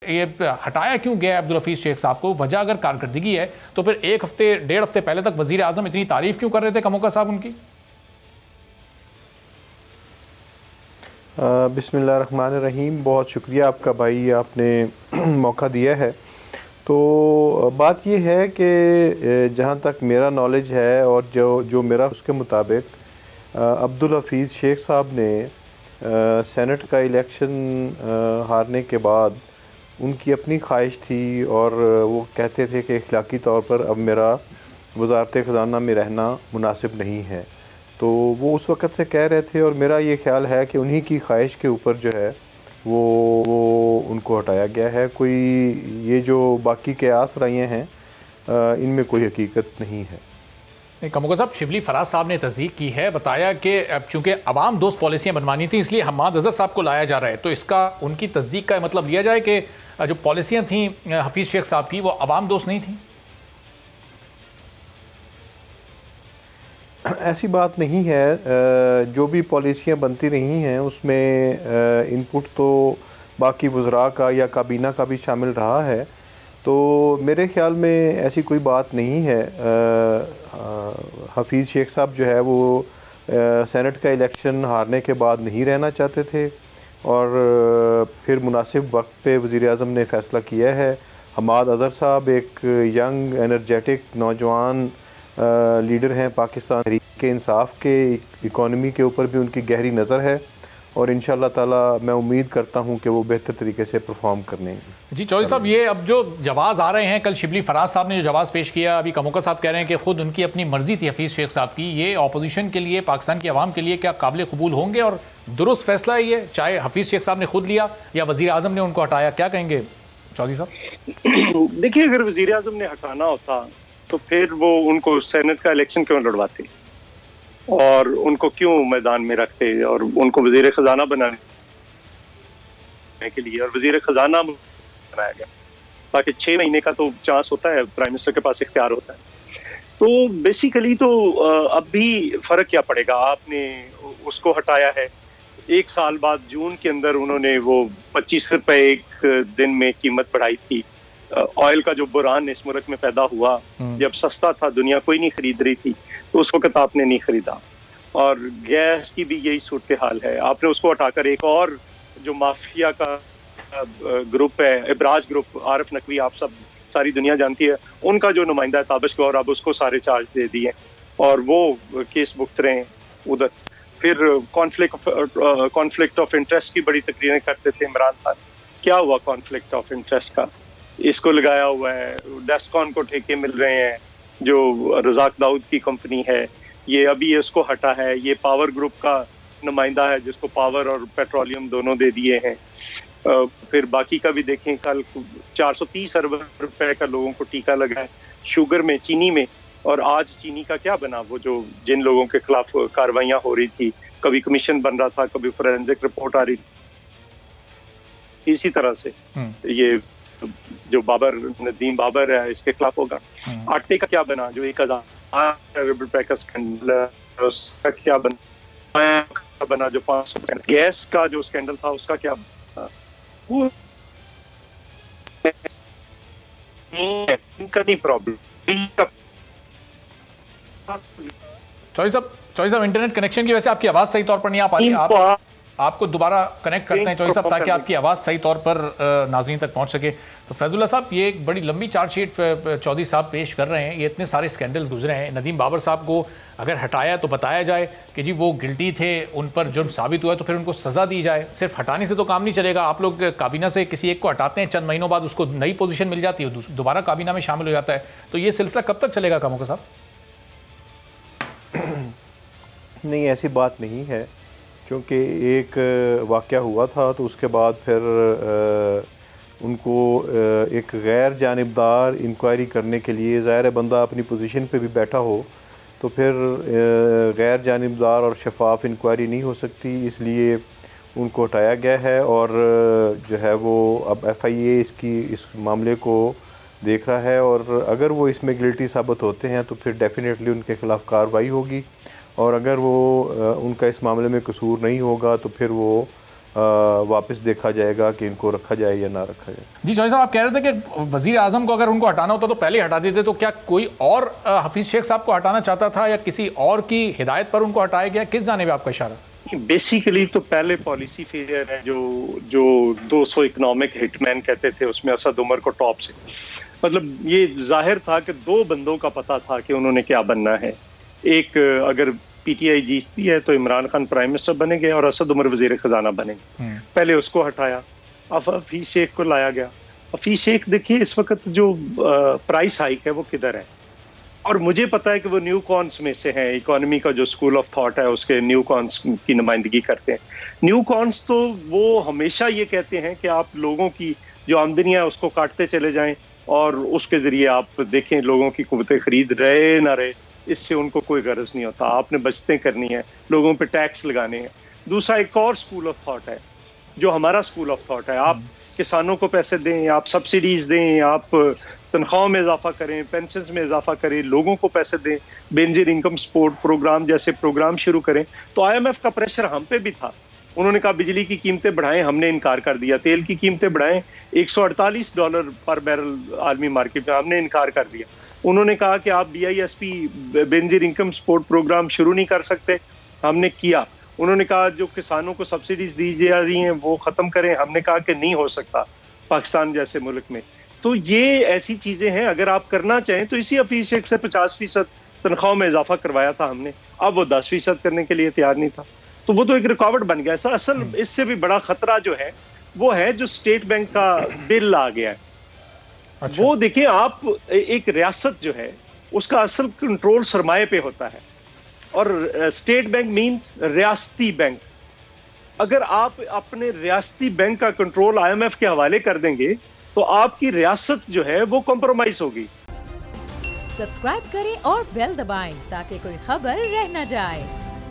ये हटाया क्यों गया अब्दुल हफीज़ शेख साहब को? वजह अगर कारकर्दगी है तो फिर एक हफ्ते डेढ़ हफ्ते पहले तक वजीर आजम इतनी तारीफ क्यों कर रहे थे कमोका साहब उनकी? बिस्मिल्लाहिर्रहमानिर्रहीम। बहुत शुक्रिया आपका भाई, आपने मौका दिया है। तो बात ये है कि जहाँ तक मेरा नॉलेज है और जो मेरा उसके मुताबिक अब्दुल हफीज़ शेख साहब ने सेनेट का इलेक्शन हारने के बाद उनकी अपनी ख्वाहिश थी और वो कहते थे कि अखलाकी तौर पर अब मेरा वज़ारत ख़ज़ाना में रहना मुनासिब नहीं है। तो वो उस वक़्त से कह रहे थे और मेरा ये ख़्याल है कि उन्हीं की ख्वाहिश के ऊपर जो है वो उनको हटाया गया है। कोई ये जो बाकी के आसराइयाँ हैं इनमें कोई हकीकत नहीं है। कमोका साहब, शिबली फराज साहब ने तस्दीक की है, बताया कि चूँकि अवाम दोस्त पॉलिसियाँ बनवानी थी इसलिए हम्माद अज़हर साहब को लाया जा रहा है। तो इसका उनकी तस्दीक का मतलब लिया जाए कि जो पॉलिसियाँ थी हफीज़ शेख साहब की वो अवाम दोस्त नहीं थी? ऐसी बात नहीं है। जो भी पॉलिसियाँ बनती रही हैं उसमें इनपुट तो बाकी वज़रा का या काबीना का भी शामिल रहा है। तो मेरे ख़्याल में ऐसी कोई बात नहीं है। हफीज़ शेख साहब जो है वो सेनेट का इलेक्शन हारने के बाद नहीं रहना चाहते थे और फिर मुनासिब वक्त पे वज़ीर आज़म ने फ़ैसला किया है। हम्माद अज़हर साहब एक यंग एनर्जेटिक नौजवान लीडर हैं पाकिस्तान तहरीक इंसाफ के। इकॉनमी के ऊपर भी उनकी गहरी नज़र है और इंशाअल्लाह ताला मैं उम्मीद करता हूं कि वो बेहतर तरीके से परफॉर्म करने। जी चौधरी साहब, ये अब जो जवाज़ आ रहे हैं, कल शिबली फराज साहब ने जो जवाज़ पेश किया, अभी कमोका साहब कह रहे हैं कि ख़ुद उनकी अपनी मर्ज़ी थी हफीज़ शेख साहब की, ये अपोजिशन के लिए, पाकिस्तान की आवाम के लिए क्या काबिल कबूल होंगे और दुरुस्त फैसला है ये, चाहे हफीज़ शेख साहब ने खुद लिया या वज़ीर आज़म ने उनको हटाया? क्या कहेंगे चौधरी साहब? देखिए, अगर वज़ीर आज़म ने हटाना होता तो फिर वो उनको सेनेट का इलेक्शन क्यों लड़वाते और उनको क्यों मैदान में रखते और उनको वज़ीर ख़ज़ाना बनाने के लिए और वज़ीर ख़ज़ाना बनाया गया ताकि 6 महीने का तो चांस होता है, प्राइम मिनिस्टर के पास इख्तियार होता है। तो बेसिकली तो अब भी फ़र्क क्या पड़ेगा, आपने उसको हटाया है। 1 साल बाद जून के अंदर उन्होंने वो 25 रुपए एक दिन में कीमत बढ़ाई थी। ऑयल का जो बुरान इस मुल्क में पैदा हुआ, जब सस्ता था, दुनिया कोई नहीं खरीद रही थी, तो उस वक्त आपने नहीं खरीदा। और गैस की भी यही सूरत हाल है, आपने उसको हटाकर एक और जो माफिया का ग्रुप है, इब्राज ग्रुप, आरिफ नकवी, आप सब सारी दुनिया जानती है, उनका जो नुमाइंदा है ताबिश गौर, अब उसको सारे चार्ज दे दिए और वो केस भुगत रहे हैं उधर। फिर कॉन्फ्लिक्ट ऑफ इंटरेस्ट की बड़ी तकरीरें करते थे इमरान खान। क्या हुआ कॉन्फ्लिक्ट ऑफ इंटरेस्ट का? इसको लगाया हुआ है, डेस्कॉन को ठेके मिल रहे हैं जो रज़ाक दाऊद की कंपनी है, ये अभी इसको हटा है। ये पावर ग्रुप का नुमाइंदा है जिसको पावर और पेट्रोलियम दोनों दे दिए हैं। फिर बाकी का भी देखें, कल 430 अरब रुपए का लोगों को टीका लगा है शुगर में, चीनी में, और आज चीनी का क्या बना? वो जो जिन लोगों के खिलाफ कार्रवाइयाँ हो रही थी, कभी कमीशन बन रहा था, कभी फोरेंसिक रिपोर्ट आ रही थी। इसी तरह से ये जो नदीम बाबर है, इसके खिलाफ होगा। आटे का क्या बना? जो 1000 अरब रुपए का स्कैंडल, उसका क्या बना? जो 500 गैस का जो स्कैंडल था, उसका क्या बना? वो इनका नहीं प्रॉब्लम। चौधरी साहब, इंटरनेट कनेक्शन की वजह से आपकी आवाज़ सही तौर पर नहीं आ पा रही। आपको दोबारा कनेक्ट करते हैं चौधरी साहब, ताकि आपकी आवाज़ सही तौर पर नाज़रीन तक पहुंच सके। तो फैजुल्लाह साहब, ये एक बड़ी लंबी चार्जशीट चौधरी साहब पेश कर रहे हैं। ये इतने सारे स्कैंडल्स गुजरे हैं। नदीम बाबर साहब को अगर हटाया तो बताया जाए कि जी वो गिल्टी थे, उन पर जुर्म साबित हुआ, तो फिर उनको सज़ा दी जाए। सिर्फ हटाने से तो काम नहीं चलेगा। आप लोग काबीना से किसी एक को हटाते हैं, चंद महीनों बाद उसको नई पोजीशन मिल जाती है, दोबारा काबीना में शामिल हो जाता है। तो ये सिलसिला कब तक चलेगा कमोका साहब? नहीं, ऐसी बात नहीं है, क्योंकि एक वाक़या हुआ था तो उसके बाद फिर उनको एक गैर जानिबदार इंक्वायरी करने के लिए, ज़ाहिर है बंदा अपनी पोजीशन पे भी बैठा हो तो फिर गैर जानिबदार और शफाफ इंक्वायरी नहीं हो सकती, इसलिए उनको हटाया गया है। और जो है वो अब FIA इस मामले को देख रहा है और अगर वो इसमें गिल्टी साबित होते हैं तो फिर डेफिनेटली उनके ख़िलाफ़ कार्रवाई होगी, और अगर वो उनका इस मामले में कसूर नहीं होगा तो फिर वो वापस देखा जाएगा कि इनको रखा जाए या ना रखा जाए। जी चौधरी साहब, आप कह रहे थे कि वजीर आजम को अगर उनको हटाना होता तो पहले हटा देते, तो क्या कोई और हफीज शेख साहब को हटाना चाहता था या किसी और की हिदायत पर उनको हटाया गया? किस जानिब आपका इशारा? बेसिकली तो पहले पॉलिसी फेलियर है, जो 200 इकोनॉमिक हिटमैन कहते थे उसमें असद उमर को टॉप से, मतलब ये जाहिर था कि दो बंदों का पता था कि उन्होंने क्या बनना है। एक, अगर पीटीआई जीतती है तो इमरान खान प्राइम मिनिस्टर बनेंगे और असद उमर वजीर खजाना बनेंगे। पहले उसको हटाया, अब हफीज शेख को लाया गया। हफीज शेख देखिए इस वक्त जो प्राइस हाइक है वो किधर है, और मुझे पता है कि वो न्यू कॉन्स में से हैं, इकोनॉमी का जो स्कूल ऑफ थॉट है उसके न्यू कॉन्स की नुमाइंदगी करते हैं। न्यू कॉन्स तो वो हमेशा ये कहते हैं कि आप लोगों की जो आमदनियां है उसको काटते चले जाएं और उसके जरिए आप देखें लोगों की कुव्वत खरीद रहे ना रहे, इससे उनको कोई गरज नहीं होता। आपने बचतें करनी है, लोगों पे टैक्स लगाने हैं। दूसरा एक और स्कूल ऑफ थॉट है जो हमारा स्कूल ऑफ थॉट है, आप किसानों को पैसे दें, आप सब्सिडीज दें, आप तनख्वाहों में इजाफा करें, पेंशन में इजाफा करें, लोगों को पैसे दें, बेनजीर इनकम सपोर्ट प्रोग्राम जैसे प्रोग्राम शुरू करें। तो IMF का प्रेशर हम पे भी था, उन्होंने कहा बिजली की कीमतें बढ़ाएं, हमने इनकार कर दिया। तेल की कीमतें बढ़ाएं, $148 पर बैरल आलमी मार्केट में, हमने इनकार कर दिया। उन्होंने कहा कि आप BISP Benazir income support programme शुरू नहीं कर सकते, हमने किया। उन्होंने कहा जो किसानों को सब्सिडीज दी जा रही हैं वो खत्म करें, हमने कहा कि नहीं हो सकता पाकिस्तान जैसे मुल्क में। तो ये ऐसी चीजें हैं, अगर आप करना चाहें तो इसी हफीज शेख से 50% तनख्वाह में इजाफा करवाया था हमने, अब वो 10% करने के लिए तैयार नहीं था, तो वो तो एक रुकावट बन गया। ऐसा असल इससे भी बड़ा खतरा जो है वो है जो स्टेट बैंक का बिल आ गया है। अच्छा। वो देखिए, आप एक रियासत जो है उसका असल कंट्रोल सरमाए पे होता है, और स्टेट बैंक मींस रियासती बैंक। अगर आप अपने रियासती बैंक का कंट्रोल IMF के हवाले कर देंगे तो आपकी रियासत जो है वो कॉम्प्रोमाइज होगी। सब्सक्राइब करें और बेल दबाएं ताकि कोई खबर रह न जाए।